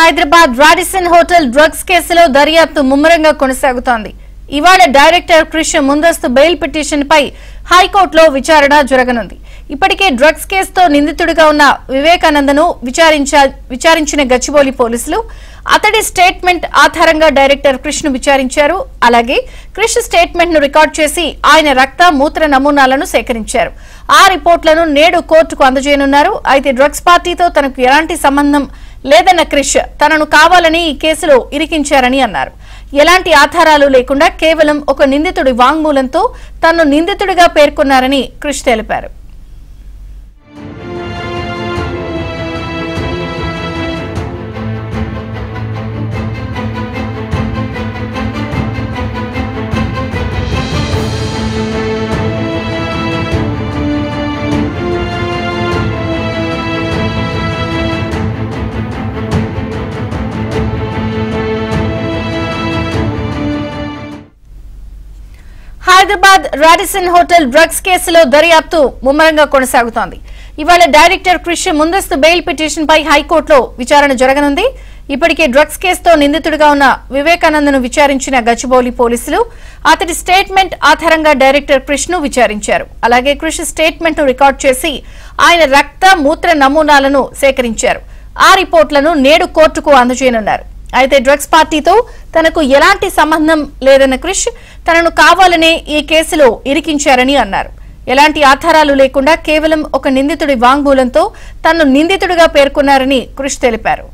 Hyderabad Radisson hotel drugs కేసులో దర్యాప్తు ముమ్మరంగా కొనసాగుతోంది. ఇవాళ డైరెక్టర్ క్రిష్ ముందస్తు బెయిల్ పిటిషన్ పై హైకోర్టులో విచారణ జరగనుంది. ఇప్పటికే డ్రగ్స్ కేసుతో నిందితుడిగా ఉన్న వివేకానందను విచారించిన గచ్చిబౌలి పోలీసులు అతడి స్టేట్మెంట్ ఆధారంగా డైరెక్టర్ క్రిష్ ను విచారించారు. అలాగే క్రిష్ స్టేట్మెంట్ ను రికార్డు చేసి ఆయన రక్త మూత్ర నమూనాలను సేకరించారు. ఆ రిపోర్టులను నేడు కోర్టుకు అందజేయనున్నారు. అయితే డ్రగ్స్ పార్టీతో తనకు ఎలాంటి సంబంధం లేదన్న క్రిష్ తనను కావాలని ఈ కేసులో ఇరికించారని అన్నారు. ఎలాంటి ఆధారాలు లేకుండా కేవలం ఒక నిందితుడి వాంగ్మూలంతో తనను నిందితుడిగా పేర్కొన్నారని క్రిష్ తెలిపారు. హైదరాబాద్ రాడిసన్ హోటల్ డ్రగ్స్ కేసులో దర్యాప్తు ముమ్మరంగా కొనసాగుతోంది. ఇవాళ డైరెక్టర్ క్రిష్ ముందస్తు బెయిల్ పిటిషన్ పై హైకోర్టులో విచారణ జరగనుంది. ఇప్పటికే డ్రగ్స్ కేసుతో నిందితుడిగా ఉన్న వివేకానందను విచారించిన గచ్చిబౌలి పోలీసులు అతడి స్టేట్మెంట్ ఆధారంగా డైరెక్టర్ క్రిష్ ను విచారించారు. అలాగే క్రిష్ స్టేట్మెంట్ ను రికార్డు చేసి ఆయన రక్త మూత్ర నమూనాలను సేకరించారు. ఆ రిపోర్టులను నేడు కోర్టుకు అందజేయనున్నారు. అయితే డ్రగ్స్ పార్టీతో తనకు ఎలాంటి సంబంధం లేదన్న క్రిష్ తనను కావాలనే ఈ కేసులో ఇరికించారని అన్నారు. ఎలాంటి ఆధారాలు లేకుండా కేవలం ఒక నిందితుడి వాంగ్మూలంతో తనను నిందితుడిగా పేర్కొన్నారని క్రిష్ తెలిపారు.